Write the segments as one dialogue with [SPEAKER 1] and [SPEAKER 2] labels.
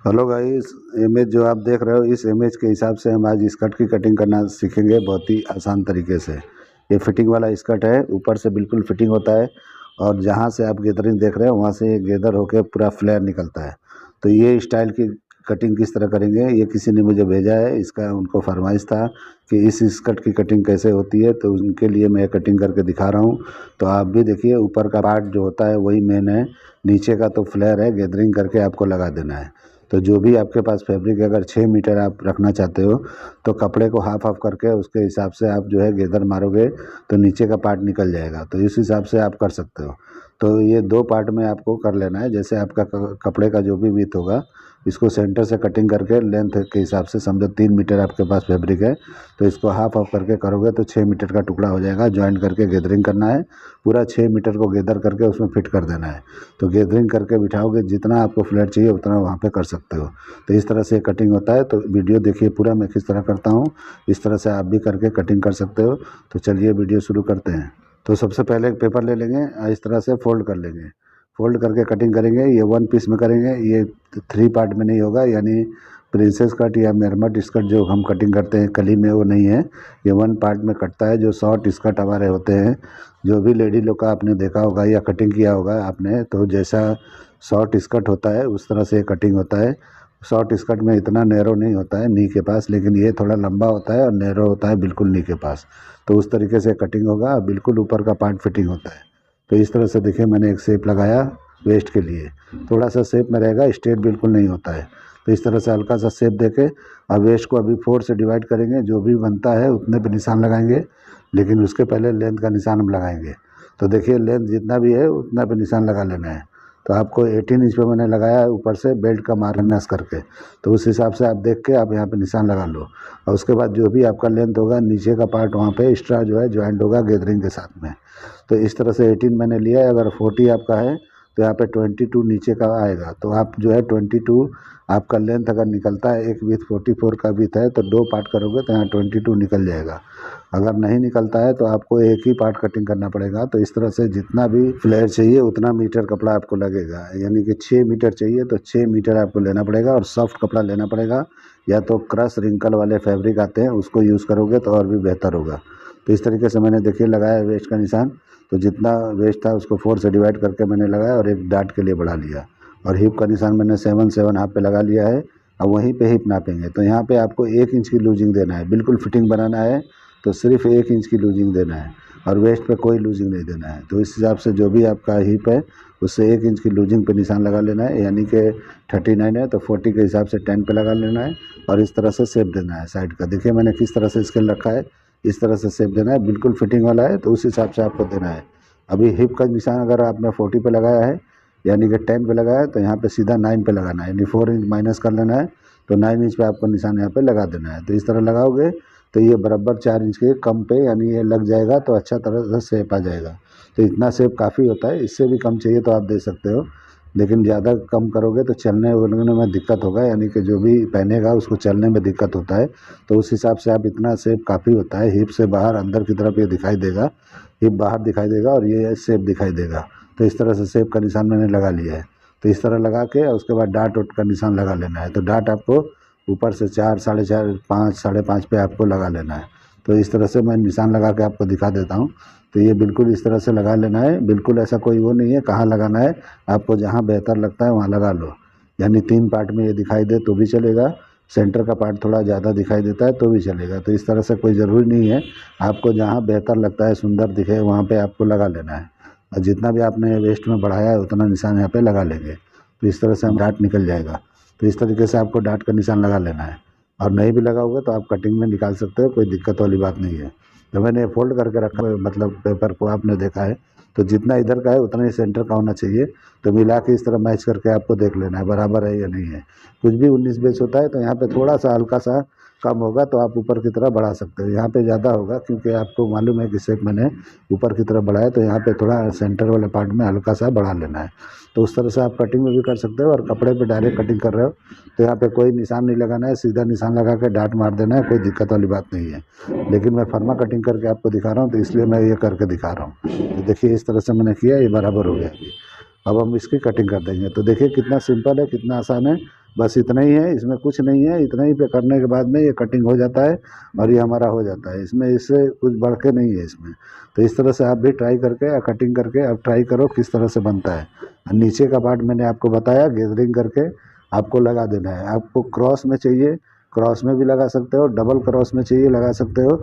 [SPEAKER 1] Hello guys, image जो आप देख रहे हो इस इमेज के हिसाब से हम आज स्कर्ट की कटिंग करना सीखेंगे बहुत ही आसान तरीके से। ये फिटिंग वाला स्कर्ट है, ऊपर से बिल्कुल फिटिंग होता है और जहाँ से आप गैदरिंग देख रहे हो वहाँ से ये गैदर होकर पूरा फ्लेयर निकलता है। तो ये स्टाइल की कटिंग किस तरह करेंगे, ये किसी ने मुझे भेजा है, इसका उनको फरमाइश था कि इस स्कर्ट की कटिंग कैसे होती है, तो उनके लिए मैं कटिंग करके दिखा रहा हूँ। तो आप भी देखिए, ऊपर का पार्ट जो होता है वही मेन है, नीचे का तो फ्लेयर है, गैदरिंग करके आपको लगा देना है। तो जो भी आपके पास फैब्रिक अगर 6 मीटर आप रखना चाहते हो तो कपड़े को हाफ हाफ करके उसके हिसाब से आप जो है गैदर मारोगे तो नीचे का पार्ट निकल जाएगा। तो इस हिसाब से आप कर सकते हो। तो ये 2 पार्ट में आपको कर लेना है। जैसे आपका कपड़े का जो भी विड्थ होगा इसको सेंटर से कटिंग करके लेंथ के हिसाब से, समझो 3 मीटर आपके पास फैब्रिक है तो इसको हाफ हाफ करके करोगे तो 6 मीटर का टुकड़ा हो जाएगा। जॉइंट करके गैदरिंग करना है, पूरा 6 मीटर को गैदर करके उसमें फिट कर देना है। तो गैदरिंग करके बिठाओगे, जितना आपको फ्लैट चाहिए उतना वहाँ पे कर सकते हो। तो इस तरह से कटिंग होता है। तो वीडियो देखिए पूरा मैं किस तरह करता हूँ, इस तरह से आप भी करके कटिंग कर सकते हो। तो चलिए वीडियो शुरू करते हैं। तो सबसे पहले एक पेपर ले लेंगे, इस तरह से फोल्ड कर लेंगे। फोल्ड करके कटिंग करेंगे। ये 1 पीस में करेंगे, ये 3 पार्ट में नहीं होगा, यानी प्रिंसेस कट या मेरमट स्कर्ट जो हम कटिंग करते हैं कली में वो नहीं है। ये 1 पार्ट में कटता है। जो शॉर्ट स्कर्ट हमारे होते हैं, जो भी लेडी लोग का आपने देखा होगा या कटिंग किया होगा आपने, तो जैसा शॉर्ट स्कर्ट होता है उस तरह से कटिंग होता है। शॉर्ट स्कर्ट में इतना नैरो नहीं होता है नी के पास, लेकिन ये थोड़ा लंबा होता है और नैरो होता है बिल्कुल नी के पास। तो उस तरीके से कटिंग होगा, बिल्कुल ऊपर का पार्ट फिटिंग होता है। तो इस तरह से देखिए मैंने एक शेप लगाया वेस्ट के लिए, थोड़ा सा शेप में रहेगा, स्ट्रेट बिल्कुल नहीं होता है। तो इस तरह से हल्का सा शेप देके अब वेस्ट को अभी 4 से डिवाइड करेंगे। जो भी बनता है उतने पे निशान लगाएंगे, लेकिन उसके पहले लेंथ का निशान हम लगाएंगे। तो देखिए लेंथ जितना भी है उतना पे निशान लगा लेना है। तो आपको 18 इंच पे मैंने लगाया है ऊपर से बेल्ट का मार्जिन करके। तो उस हिसाब से आप देख के आप यहाँ पे निशान लगा लो। और उसके बाद जो भी आपका लेंथ होगा नीचे का पार्ट वहाँ पे एक्स्ट्रा जो है ज्वाइंट होगा गैदरिंग के साथ में। तो इस तरह से 18 मैंने लिया है। अगर 40 आपका है तो यहाँ पे 22 नीचे का आएगा। तो आप जो है 22 आपका लेंथ अगर निकलता है, एक विथ 44 का विथ है तो 2 पार्ट करोगे तो यहाँ 22 निकल जाएगा। अगर नहीं निकलता है तो आपको एक ही पार्ट कटिंग करना पड़ेगा। तो इस तरह से जितना भी फ्लेयर चाहिए उतना मीटर कपड़ा आपको लगेगा, यानी कि 6 मीटर चाहिए तो 6 मीटर आपको लेना पड़ेगा। और सॉफ्ट कपड़ा लेना पड़ेगा, या तो क्रश रिंकल वाले फैब्रिक आते हैं उसको यूज़ करोगे तो और भी बेहतर होगा। तो इस तरीके से मैंने देखिए लगाया वेस्ट का निशान। तो जितना वेस्ट था उसको 4 से डिवाइड करके मैंने लगाया और एक डाट के लिए बढ़ा लिया। और हिप का निशान मैंने 7 हाफ पे लगा लिया है। अब वहीं पे हिप नापेंगे। तो यहाँ पे आपको 1 इंच की लूजिंग देना है, बिल्कुल फिटिंग बनाना है तो सिर्फ 1 इंच की लूजिंग देना है और वेस्ट पे कोई लूजिंग नहीं देना है। तो इस हिसाब से जो भी आपका हिप है उससे 1 इंच की लूजिंग पे निशान लगा लेना है, यानी कि 39 है तो 40 के हिसाब से 10 पे लगा लेना है। और इस तरह से शेप देना है साइड का। देखिए मैंने किस तरह से स्केल रखा है, इस तरह से शेप देना है, बिल्कुल फिटिंग वाला है तो उस हिसाब से आपको देना है। अभी हिप का निशान अगर आपने 40 पे लगाया है यानी कि 10 पे लगाया है तो यहाँ पे सीधा 9 पे लगाना है, यानी 4 इंच माइनस कर लेना है तो 9 इंच पे आपको निशान यहाँ पे लगा देना है। तो इस तरह लगाओगे तो ये बराबर 4 इंच के कम पे यानी ये लग जाएगा तो अच्छा तरह से शेप आ जाएगा। तो इतना शेप काफ़ी होता है, इससे भी कम चाहिए तो आप दे सकते हो, लेकिन ज़्यादा कम करोगे तो चलने वलने में दिक्कत होगा, यानी कि जो भी पहनेगा उसको चलने में दिक्कत होता है। तो उस हिसाब से आप इतना शेप काफ़ी होता है। हिप से बाहर अंदर की तरफ ये दिखाई देगा, हिप बाहर दिखाई देगा और ये शेप दिखाई देगा। तो इस तरह से शेप का निशान मैंने लगा लिया है। तो इस तरह लगा के उसके बाद डाट उट का निशान लगा लेना है। तो डाट आपको ऊपर से 4, 4.5, 5, 5.5 पे आपको लगा लेना है। तो इस तरह से मैं निशान लगा के आपको दिखा देता हूँ। तो ये बिल्कुल इस तरह से लगा लेना है, बिल्कुल ऐसा कोई वो नहीं है कहाँ लगाना है, आपको जहाँ बेहतर लगता है वहाँ लगा लो। यानी 3 पार्ट में ये दिखाई दे तो भी चलेगा, सेंटर का पार्ट थोड़ा ज़्यादा दिखाई देता है तो भी चलेगा। तो इस तरह से कोई ज़रूरी नहीं है, आपको जहाँ बेहतर लगता है सुंदर दिखे वहाँ पे आपको लगा लेना है। और जितना भी आपने वेस्ट में बढ़ाया है उतना निशान यहाँ पे लगा लेंगे। तो इस तरह से हम डाट निकल जाएगा। तो इस तरीके से आपको डाट का निशान लगा लेना है। और नहीं भी लगा होगा तो आप कटिंग में निकाल सकते हो, कोई दिक्कत वाली बात नहीं है। तो मैंने फोल्ड करके रखा है, मतलब पेपर को आपने देखा है तो जितना इधर का है उतना ही सेंटर का होना चाहिए। तो मिला के इस तरह मैच करके आपको देख लेना है बराबर है या नहीं है। कुछ भी 19-20 होता है तो यहाँ पे थोड़ा सा हल्का सा कम होगा तो आप ऊपर की तरफ बढ़ा सकते हो। यहाँ पे ज़्यादा होगा क्योंकि आपको मालूम है कि शेप मैंने ऊपर की तरफ बढ़ाया, तो यहाँ पे थोड़ा सेंटर वाले पार्ट में हल्का सा बढ़ा लेना है। तो उस तरह से आप कटिंग में भी कर सकते हो। और कपड़े पे डायरेक्ट कटिंग कर रहे हो तो यहाँ पे कोई निशान नहीं लगाना है, सीधा निशान लगा के डाट मार देना है, कोई दिक्कत वाली बात नहीं है। लेकिन मैं फर्मा कटिंग करके आपको दिखा रहा हूँ तो इसलिए मैं ये करके दिखा रहा हूँ। तो देखिए इस तरह से मैंने किया, ये बराबर हो गया अभी। अब हम इसकी कटिंग कर देंगे। तो देखिए कितना सिंपल है, कितना आसान है, बस इतना ही है, इसमें कुछ नहीं है। इतना ही पे करने के बाद में ये कटिंग हो जाता है और ये हमारा हो जाता है। इसमें इससे कुछ बढ़ के नहीं है इसमें। तो इस तरह से आप भी ट्राई करके या कटिंग करके आप ट्राई करो किस तरह से बनता है। नीचे का पार्ट मैंने आपको बताया, गैदरिंग करके आपको लगा देना है। आपको क्रॉस में चाहिए, क्रॉस में भी लगा सकते हो, डबल क्रॉस में चाहिए लगा सकते हो।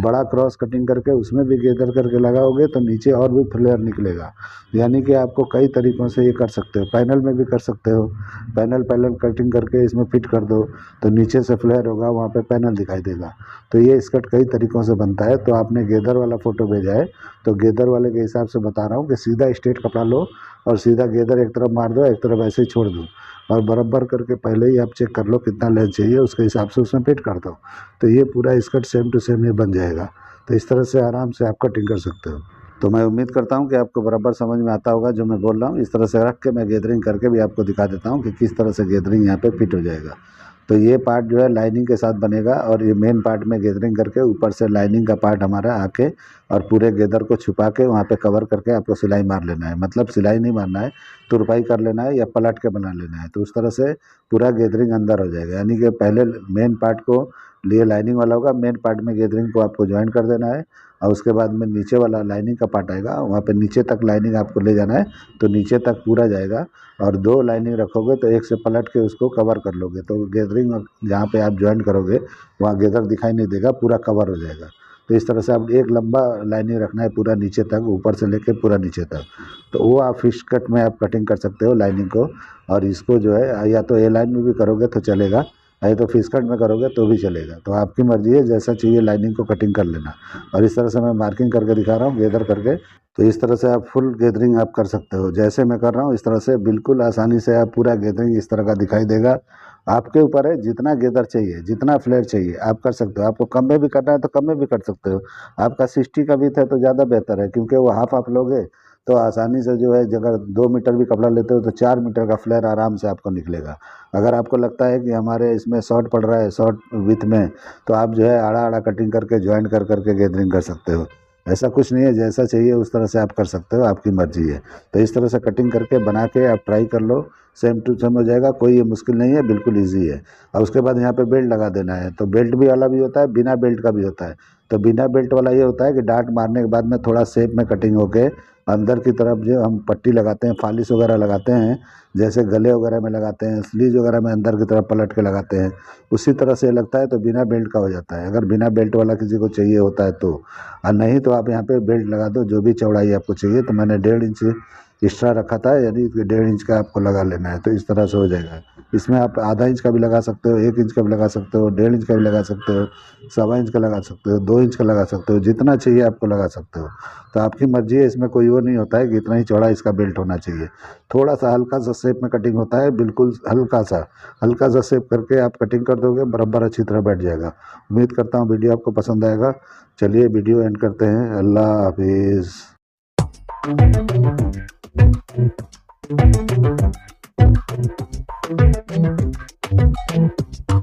[SPEAKER 1] बड़ा क्रॉस कटिंग करके उसमें भी गैदर करके लगाओगे तो नीचे और भी फ्लेयर निकलेगा। यानी कि आपको कई तरीक़ों से ये कर सकते हो। पैनल में भी कर सकते हो, पैनल कटिंग करके इसमें फिट कर दो तो नीचे से फ्लेयर होगा, वहाँ पे पैनल दिखाई देगा। तो ये स्कर्ट कई तरीक़ों से बनता है। तो आपने गैदर वाला फ़ोटो भेजा है, तो गैदर वाले के हिसाब से बता रहा हूँ कि सीधा स्ट्रेट कपड़ा लो और सीधा गैदर एक तरफ मार दो, एक तरफ ऐसे ही छोड़ दो और बराबर करके पहले ही आप चेक कर लो कितना लेंथ चाहिए, उसके हिसाब से उसमें फिट कर दो। तो ये पूरा स्कर्ट सेम टू सेम ये बन जाएगा। तो इस तरह से आराम से आप कटिंग कर सकते हो। तो मैं उम्मीद करता हूँ कि आपको बराबर समझ में आता होगा जो मैं बोल रहा हूँ। इस तरह से रख के मैं गैदरिंग करके भी आपको दिखा देता हूँ कि किस तरह से गैदरिंग यहाँ पे फिट हो जाएगा। तो ये पार्ट जो है लाइनिंग के साथ बनेगा और ये मेन पार्ट में गैदरिंग करके ऊपर से लाइनिंग का पार्ट हमारा आके और पूरे गैदर को छुपा के वहाँ पे कवर करके आपको सिलाई मार लेना है। मतलब सिलाई नहीं मारना है, तुरपाई कर लेना है या पलट के बना लेना है। तो उस तरह से पूरा गैदरिंग अंदर हो जाएगा। यानी कि पहले मेन पार्ट को लिए लाइनिंग वाला होगा, मेन पार्ट में गैदरिंग को आपको ज्वाइन कर देना है और उसके बाद में नीचे वाला लाइनिंग का पार्ट आएगा, वहाँ पे नीचे तक लाइनिंग आपको ले जाना है। तो नीचे तक पूरा जाएगा और 2 लाइनिंग रखोगे तो एक से पलट के उसको कवर कर लोगे तो गैदरिंग जहाँ पे आप ज्वाइन करोगे वहाँ गैदर दिखाई नहीं देगा, पूरा कवर हो जाएगा। तो इस तरह से आप एक लंबा लाइनिंग रखना है पूरा नीचे तक, ऊपर से लेके पूरा नीचे तक। तो वो आप फिश कट में आप कटिंग कर सकते हो लाइनिंग को। और इसको जो है या तो ए लाइन में भी करोगे तो चलेगा, या तो फिश कट में करोगे तो भी चलेगा। तो आपकी मर्ज़ी है, जैसा चाहिए लाइनिंग को कटिंग कर लेना। और इस तरह से मैं मार्किंग करके दिखा रहा हूँ गैदर करके। तो इस तरह से आप फुल गैदरिंग आप कर सकते हो, जैसे मैं कर रहा हूँ इस तरह से बिल्कुल आसानी से आप पूरा गैदरिंग इस तरह का दिखाई देगा। आपके ऊपर है, जितना गैदर चाहिए, जितना फ्लेयर चाहिए आप कर सकते हो। आपको कम में भी करना है तो कम में भी कर सकते हो। आपका 60 का विड्थ है तो ज़्यादा बेहतर है, क्योंकि वो हाफ आप लोगे तो आसानी से जो है, अगर 2 मीटर भी कपड़ा लेते हो तो 4 मीटर का फ्लेयर आराम से आपको निकलेगा। अगर आपको लगता है कि हमारे इसमें शॉर्ट पड़ रहा है, शॉर्ट विड्थ में, तो आप जो है आड़ा आड़ा कटिंग करके ज्वाइन कर करके गैदरिंग कर सकते हो। ऐसा कुछ नहीं है, जैसा चाहिए उस तरह से आप कर सकते हो, आपकी मर्जी है। तो इस तरह से कटिंग करके बना के आप ट्राई कर लो, सेम टू सेम हो जाएगा। कोई ये मुश्किल नहीं है, बिल्कुल ईजी है। और उसके बाद यहाँ पे बेल्ट लगा देना है। तो बेल्ट भी वाला भी होता है, बिना बेल्ट का भी होता है। तो बिना बेल्ट वाला ये होता है कि डार्ट मारने के बाद में थोड़ा शेप में कटिंग होके अंदर की तरफ जो हम पट्टी लगाते हैं, फालिस वगैरह लगाते हैं, जैसे गले वगैरह में लगाते हैं, स्लीव वगैरह में अंदर की तरफ पलट के लगाते हैं, उसी तरह से लगता है। तो बिना बेल्ट का हो जाता है, अगर बिना बेल्ट वाला किसी को चाहिए होता है तो। और नहीं तो आप यहाँ पे बेल्ट लगा दो, जो भी चौड़ाई आपको चाहिए। तो मैंने 1.5 इंच एक्स्ट्रा रखा था, यानी 1.5 इंच का आपको लगा लेना है। तो इस तरह से हो जाएगा। इसमें आप आधा इंच का भी लगा सकते हो, 1 इंच का भी लगा सकते हो, 1.5 इंच का भी लगा सकते हो, 1.25 इंच का लगा सकते हो, 2 इंच का लगा सकते हो, जितना चाहिए आपको लगा सकते हो। तो आपकी मर्जी है, इसमें कोई वो नहीं होता है कि इतना ही चौड़ा इसका बेल्ट होना चाहिए। थोड़ा सा हल्का सा शेप में कटिंग होता है, बिल्कुल हल्का सा शेप करके आप कटिंग कर दोगे, बराबर अच्छी तरह बैठ जाएगा। उम्मीद करता हूँ वीडियो आपको पसंद आएगा। चलिए वीडियो एंड करते हैं। अल्लाह हाफिज़।